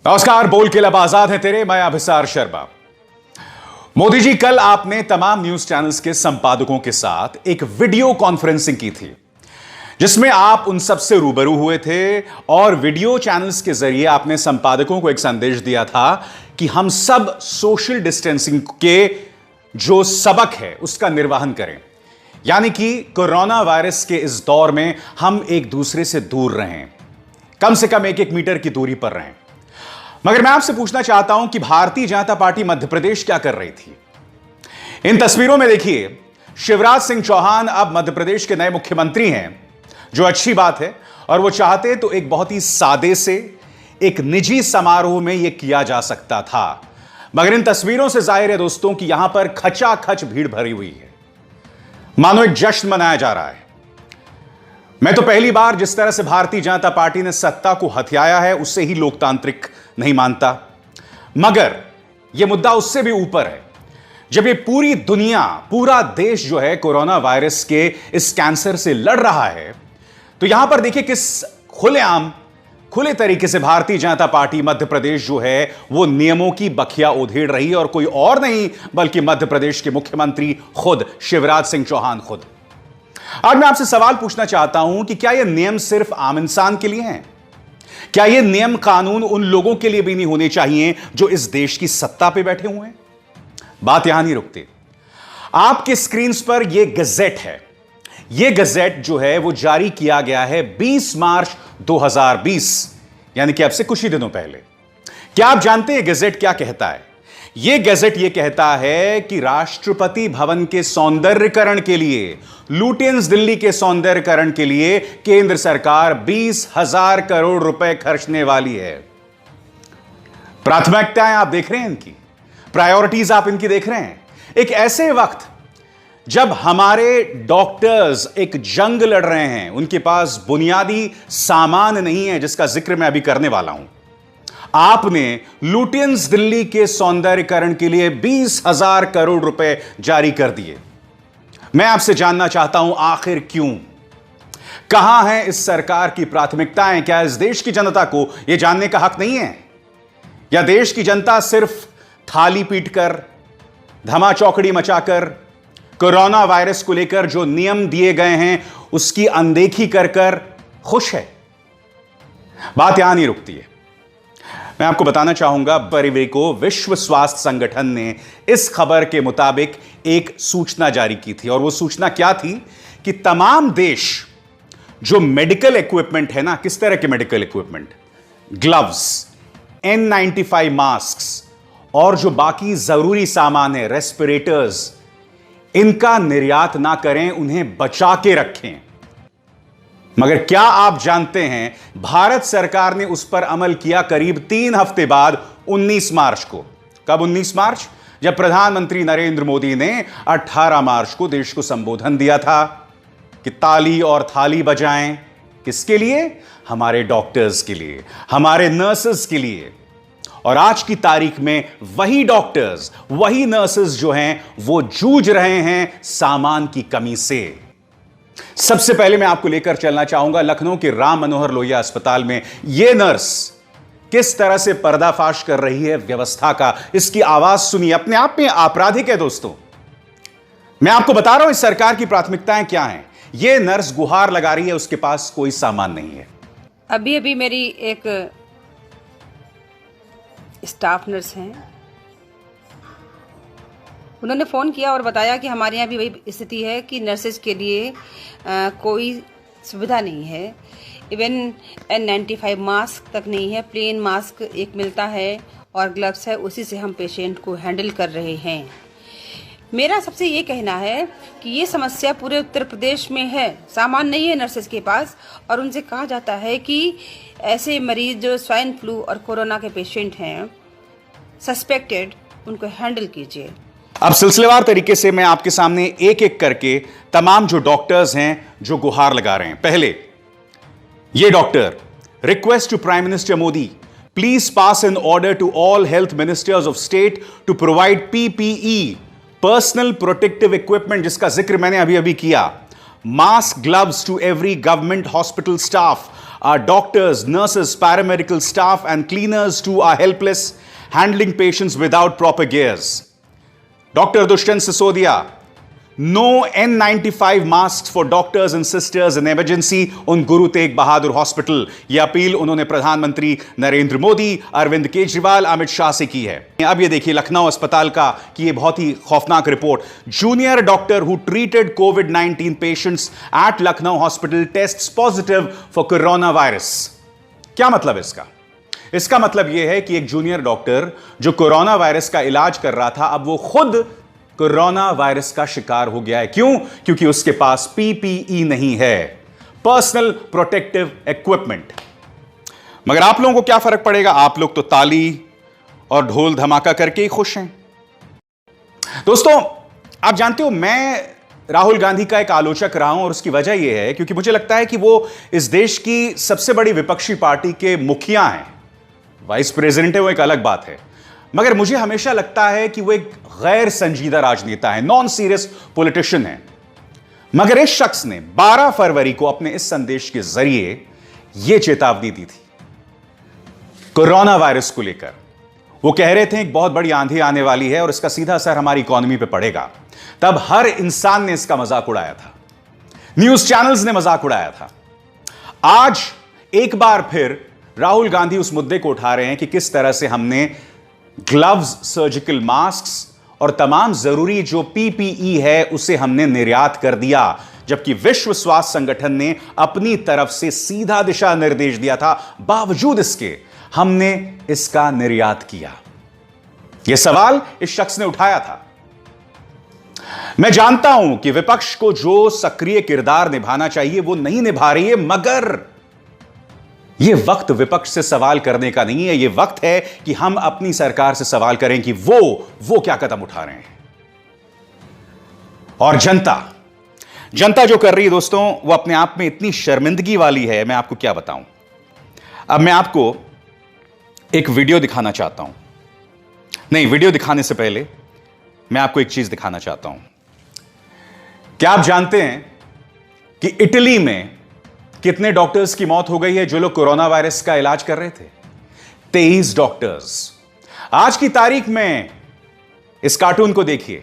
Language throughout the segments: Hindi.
नमस्कार। बोल के लब आजाद है तेरे, मैं अभिसार शर्मा। मोदी जी, कल आपने तमाम न्यूज चैनल्स के संपादकों के साथ एक वीडियो कॉन्फ्रेंसिंग की थी जिसमें आप उन सब से रूबरू हुए थे और वीडियो चैनल्स के जरिए आपने संपादकों को एक संदेश दिया था कि हम सब सोशल डिस्टेंसिंग के जो सबक है उसका निर्वहन करें, यानी कि कोरोना वायरस के इस दौर में हम एक दूसरे से दूर रहें, कम से कम 1-1 मीटर की दूरी पर रहें। मगर मैं आपसे पूछना चाहता हूं कि भारतीय जनता पार्टी मध्य प्रदेश क्या कर रही थी। इन तस्वीरों में देखिए, शिवराज सिंह चौहान अब मध्य प्रदेश के नए मुख्यमंत्री हैं, जो अच्छी बात है, और वो चाहते तो एक बहुत ही सादे से एक निजी समारोह में यह किया जा सकता था। मगर इन तस्वीरों से जाहिर है दोस्तों कि यहां पर खचाखच भीड़ भरी हुई है, मानो एक जश्न मनाया जा रहा है। मैं तो पहली बार जिस तरह से भारतीय जनता पार्टी ने सत्ता को हथियाया है उससे ही लोकतांत्रिक नहीं मानता। मगर यह मुद्दा उससे भी ऊपर है। जब ये पूरी दुनिया, पूरा देश जो है कोरोना वायरस के इस कैंसर से लड़ रहा है, तो यहां पर देखिए किस खुलेआम, खुले तरीके से भारतीय जनता पार्टी मध्य प्रदेश जो है वो नियमों की बखिया उधेड़ रही है, और कोई और नहीं बल्कि मध्य प्रदेश के मुख्यमंत्री खुद शिवराज सिंह चौहान खुद। आज मैं आपसे सवाल पूछना चाहता हूं कि क्या यह नियम सिर्फ आम इंसान के लिए हैं? क्या यह नियम कानून उन लोगों के लिए भी नहीं होने चाहिए जो इस देश की सत्ता पे बैठे हुए हैं? बात यहां नहीं रुकती। आपके स्क्रीन पर यह गजेट है। यह गजेट जो है वो जारी किया गया है 20 मार्च 2020, यानी कि अब से कुछ ही दिनों पहले। क्या आप जानते हैं गजेट क्या कहता है? यह गजेट यह कहता है कि राष्ट्रपति भवन के सौंदर्यकरण के लिए, लुटियंस दिल्ली के सौंदर्यकरण के लिए केंद्र सरकार 20,000 करोड़ रुपए खर्चने वाली है। प्राथमिकताएं आप देख रहे हैं इनकी, प्रायोरिटीज आप इनकी देख रहे हैं। एक ऐसे वक्त जब हमारे डॉक्टर्स एक जंग लड़ रहे हैं, उनके पास बुनियादी सामान नहीं है, जिसका जिक्र मैं अभी करने वाला हूं, आपने लुटियंस दिल्ली के सौंदर्यकरण के लिए 20,000 करोड़ रुपए जारी कर दिए। मैं आपसे जानना चाहता हूं, आखिर क्यों? कहां है इस सरकार की प्राथमिकताएं? क्या इस देश की जनता को यह जानने का हक नहीं है? या देश की जनता सिर्फ थाली पीटकर, धमा चौकड़ी मचाकर, कोरोना वायरस को लेकर जो नियम दिए गए हैं उसकी अनदेखी कर कर खुश है? बात यहां नहीं रुकती है। मैं आपको बताना चाहूंगा, परिवेको विश्व स्वास्थ्य संगठन ने इस खबर के मुताबिक एक सूचना जारी की थी, और वो सूचना क्या थी कि तमाम देश जो मेडिकल इक्विपमेंट है ना, किस तरह के medical equipment, gloves, N95 mask और जो बाकी जरूरी सामान है, रेस्पिरेटर्स, इनका निर्यात ना करें, उन्हें बचा के रखें। मगर क्या आप जानते हैं, भारत सरकार ने उस पर अमल किया करीब 3 हफ्ते बाद, 19 मार्च को। कब 19 मार्च? जब प्रधानमंत्री नरेंद्र मोदी ने 18 मार्च को देश को संबोधन दिया था कि ताली और थाली बजाएं। किसके लिए? हमारे डॉक्टर्स के लिए, हमारे नर्सेस के लिए। और आज की तारीख में वही डॉक्टर्स, वही नर्सेस जो हैं वो जूझ रहे हैं सामान की कमी से। सबसे पहले मैं आपको लेकर चलना चाहूंगा लखनऊ के राम मनोहर लोहिया अस्पताल में यह नर्स किस तरह से पर्दाफाश कर रही है व्यवस्था का। इसकी आवाज सुनिए, अपने आप में आपराधिक है दोस्तों। मैं आपको बता रहा हूं इस सरकार की प्राथमिकताएं क्या हैं। यह नर्स गुहार लगा रही है, उसके पास कोई सामान नहीं है। अभी अभी मेरी एक स्टाफ नर्स हैं, उन्होंने फ़ोन किया और बताया कि हमारे यहाँ भी वही स्थिति है कि नर्सेज के लिए कोई सुविधा नहीं है। इवन N95 मास्क तक नहीं है, प्लेन मास्क एक मिलता है और ग्लव्स है, उसी से हम पेशेंट को हैंडल कर रहे हैं। मेरा सबसे ये कहना है कि ये समस्या पूरे उत्तर प्रदेश में है, सामान नहीं है नर्सेज के पास, और उनसे कहा जाता है कि ऐसे मरीज जो स्वाइन फ्लू और कोरोना के पेशेंट हैं, सस्पेक्टेड, उनको हैंडल कीजिए। अब सिलसिलेवार तरीके से मैं आपके सामने एक एक करके तमाम जो डॉक्टर्स हैं जो गुहार लगा रहे हैं। पहले ये doctor, request to prime minister Modi, please pass an order to all health ministers of state to provide PPE, personal protective equipment, जिसका जिक्र मैंने अभी अभी किया, mask, gloves to every government hospital staff. Our doctors, nurses, paramedical staff, and cleaners too are helpless, handling patients without proper gears. Dr. Dushyant Sisodia, no N95 masks for doctors and sisters in emergency on Guru Tegh Bahadur Hospital. यह अपील उन्होंने प्रधानमंत्री नरेंद्र मोदी, अरविंद केजरीवाल, अमित शाह से की है. अब ये देखिए लखनऊ अस्पताल का कि ये बहुत ही खौफनाक report. Junior doctor who treated covid patients eight Lucknow hospital tests positive for corona virus. क्या मतलब है इसका? इसका मतलब यह है कि एक जूनियर डॉक्टर जो कोरोना वायरस का इलाज कर रहा था, अब वो खुद कोरोना वायरस का शिकार हो गया है. क्यों? क्योंकि उसके पास पीपीई नहीं है, पर्सनल प्रोटेक्टिव इक्विपमेंट. मगर आप लोगों को क्या फर्क पड़ेगा? आप लोग तो ताली और ढोल धमाका करके ही खुश हैं. दोस्तों, आप जानते हो मैं राहुल गांधी का एक आलोचक रहा हूं और उसकी वजह यह है क्योंकि मुझे लगता है कि वो इस देश की सबसे बड़ी विपक्षी पार्टी के मुखिया हैं. वाइस प्रेसिडेंट है वो एक अलग बात है, मगर मुझे हमेशा लगता है कि वो एक गैर संजीदा राजनेता है, नॉन सीरियस पॉलिटिशियन है. मगर इस शख्स ने 12 फरवरी को अपने इस संदेश के जरिए यह चेतावनी दी थी कोरोना वायरस को लेकर. वो कह रहे थे एक बहुत बड़ी आंधी आने वाली है और इसका सीधा असर हमारी इकोनॉमी पे पड़ेगा. तब हर इंसान ने इसका मजाक उड़ाया था, न्यूज चैनल्स ने मजाक उड़ाया था. आज एक बार फिर राहुल गांधी उस मुद्दे को उठा रहे हैं कि किस तरह से हमने ग्लव्स, सर्जिकल मास्क्स और तमाम जरूरी जो पीपीई है उसे हमने निर्यात कर दिया, जबकि विश्व स्वास्थ्य संगठन ने अपनी तरफ से सीधा दिशा निर्देश दिया था. बावजूद इसके हमने इसका निर्यात किया. यह सवाल इस शख्स ने उठाया था. मैं जानता हूं कि विपक्ष को जो सक्रिय किरदार निभाना चाहिए वो नहीं निभा रही है, मगर यह वक्त विपक्ष से सवाल करने का नहीं है. यह वक्त है कि हम अपनी सरकार से सवाल करें कि वो क्या कदम उठा रहे हैं. और जनता जो कर रही है दोस्तों, वो अपने आप में इतनी शर्मिंदगी वाली है, मैं आपको क्या बताऊं. अब मैं आपको एक वीडियो दिखाना चाहता हूं. नहीं, वीडियो दिखाने से पहले मैं आपको एक चीज दिखाना चाहता हूं. क्या आप जानते हैं कि इटली में कितने डॉक्टर्स की मौत हो गई है जो लोग कोरोना वायरस का इलाज कर रहे थे? 23 डॉक्टर्स. आज की तारीख में इस कार्टून को देखिए.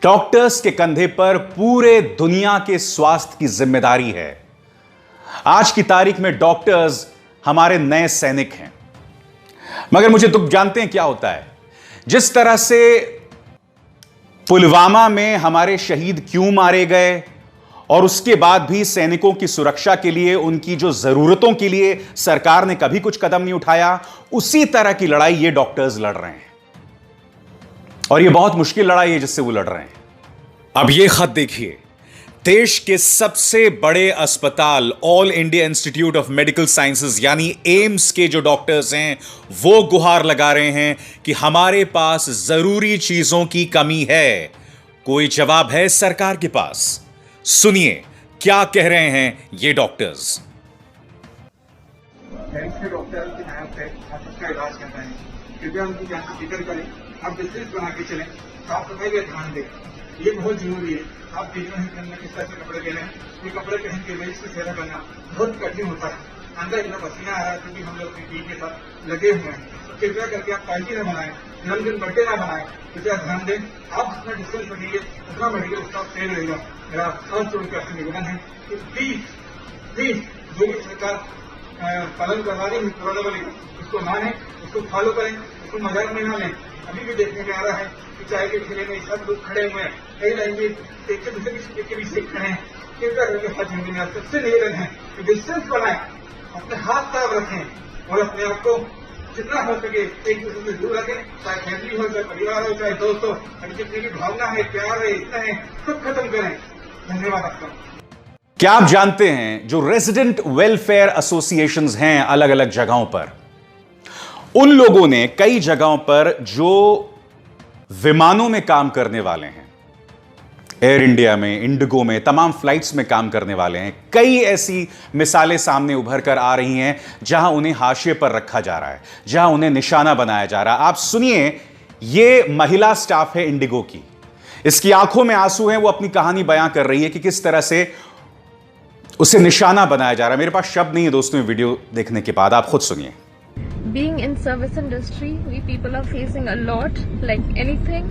डॉक्टर्स के कंधे पर पूरे दुनिया के स्वास्थ्य की जिम्मेदारी है. आज की तारीख में डॉक्टर्स हमारे नए सैनिक हैं. मगर मुझे दुख जानते हैं क्या होता है? जिस तरह से पुलवामा में हमारे शहीद क्यों मारे गए और उसके बाद भी सैनिकों की सुरक्षा के लिए, उनकी जो जरूरतों के लिए सरकार ने कभी कुछ कदम नहीं उठाया, उसी तरह की लड़ाई ये डॉक्टर्स लड़ रहे हैं. और ये बहुत मुश्किल लड़ाई है जिससे वो लड़ रहे हैं. अब ये खत देखिए. देश के सबसे बड़े अस्पताल all India institute of medical sciences यानी एम्स के जो डॉक्टर्स हैं वो गुहार लगा रहे हैं कि हमारे पास जरूरी चीजों की कमी है. कोई जवाब है सरकार के पास? सुनिए क्या कह रहे हैं ये डॉक्टर्स. एम्स के डॉक्टर की मेहनत है, आप उसका इलाज कर रहे हैं. कृपया उनकी जान की फिक्र करें. आप डिस्टेंस बना के चलें, साफ सफाई का ध्यान दें. ये बहुत जरूरी है. आप देखना है कि हमने किस तरह से कपड़े पहने हैं. ये कपड़े पहन के वेस्ट से चेहरा करना बहुत कठिन होता है. अंदर इतना पसीना आ रहा है क्योंकि हम लोग अपनी टीम के साथ लगे हुए हैं. तो कृपया करके आप पार्टी न बनाएं, जन्मदिन बर्थडे ना बनाएं. कृपया ध्यान दें. आप जितना डिस्टेंस रखेंगे उतना मेडिकल स्टाफ सेफ रहेगा. मेरा हाथ जोड़ के आपसे निवेदन है कि प्लीज जो भी सरकार पालन करवा रही है कोरोना वाले उसको माने, उसको फॉलो करें, उसको मजाक में ना लें. अभी भी देखने में आ रहा है कि चाय के पिछले में सब लोग खड़े हुए हैं, कई लाइन में एक के पीछे खड़े हैं. कृपया करके हाथ जोड़ने में सबसे निवेदन है कि डिस्टेंस बनाएं, अपने हाथ साफ रखें और अपने आप को जितना हो सके एक दूसरे से दूर रखें. चाहे फैमिली हो, चाहे परिवार हो, चाहे दोस्त हो, अभी जितनी भी भावना है, प्यार है, इतना है, सब खत्म करें. धन्यवाद आपका. क्या आप जानते हैं जो रेजिडेंट वेलफेयर एसोसिएशंस हैं अलग अलग जगहों पर, उन लोगों ने कई जगहों पर जो विमानों में काम करने वाले हैं, एयर इंडिया में, इंडिगो में, तमाम फ्लाइट्स में काम करने वाले हैं, कई ऐसी मिसालें सामने उभर कर आ रही हैं जहां उन्हें हाशिए पर रखा जा रहा है, जहां उन्हें निशाना बनाया जा रहा है. आप सुनिए, यह महिला स्टाफ है इंडिगो की. इसकी आंखों में आंसू हैं. वो अपनी कहानी बयां कर रही है कि किस तरह से उसे निशाना बनाया जा रहा है। मेरे पास शब्द नहीं है दोस्तों ये वीडियो देखने के बाद, आप खुद सुनिए। Being in service industry, we people are facing a lot, like anything.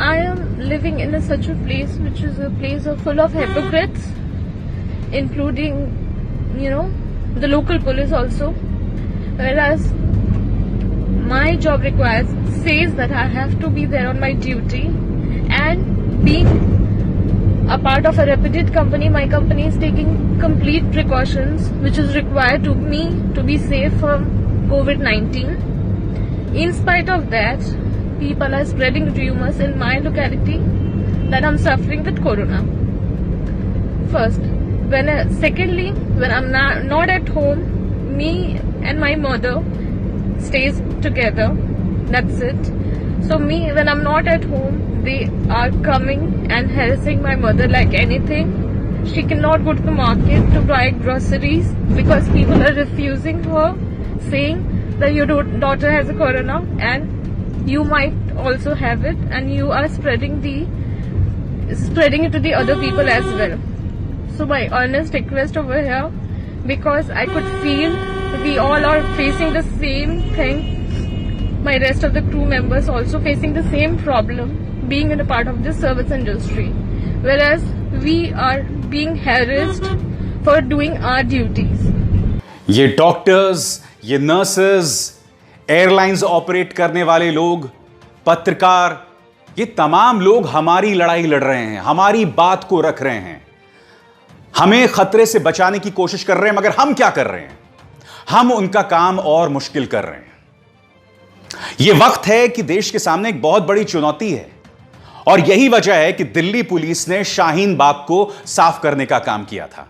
I am living in such a place which is a place full of hypocrites, including, the local police also. Whereas my job says that I have to be there on my duty, and being a part of a reputed company, my company is taking complete precautions which is required to me to be safe from COVID-19. In spite of that, people are spreading rumors in my locality that I'm suffering with corona. First, secondly, when I'm not at home, me and my mother stays together. That's it. So when I'm not at home, they are coming and harassing my mother like anything. She cannot go to the market to buy groceries because people are refusing her, saying that your daughter has a corona and you might also have it, and you are spreading it to the other people as well. So my honest request over here, because I could feel we all are facing the same thing. My rest of the crew members also facing the same problem, being in a part of this service industry, whereas we are being harassed for doing our duties. ये डॉक्टर्स, ये नर्सेस, एयरलाइंस ऑपरेट करने वाले लोग, पत्रकार, ये तमाम लोग हमारी लड़ाई लड़ रहे हैं, हमारी बात को रख रहे हैं, हमें खतरे से बचाने की कोशिश कर रहे हैं। मगर हम क्या कर रहे हैं? हम उनका काम और मुश्किल कर रहे हैं। यह वक्त है कि देश के सामने एक बहुत बड़ी चुनौती है, और यही वजह है कि दिल्ली पुलिस ने शाहीन बाग को साफ करने का काम किया था।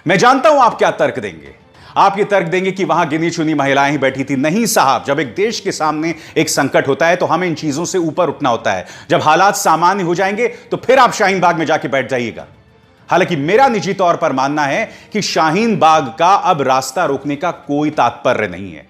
मैं जानता हूं आप क्या तर्क देंगे। आप ये तर्क देंगे कि वहां गिनी चुनी महिलाएं ही बैठी थी। नहीं साहब, जब एक देश के सामने एक संकट होता है तो हमें इन चीजों से ऊपर उठना होता है। जब हालात सामान्य हो जाएंगे तो फिर आप शाहीन बाग में जाके बैठ जाइएगा। हालांकि मेरा निजी तौर पर मानना है कि शाहीन बाग का अब रास्ता रोकने का कोई तात्पर्य नहीं है।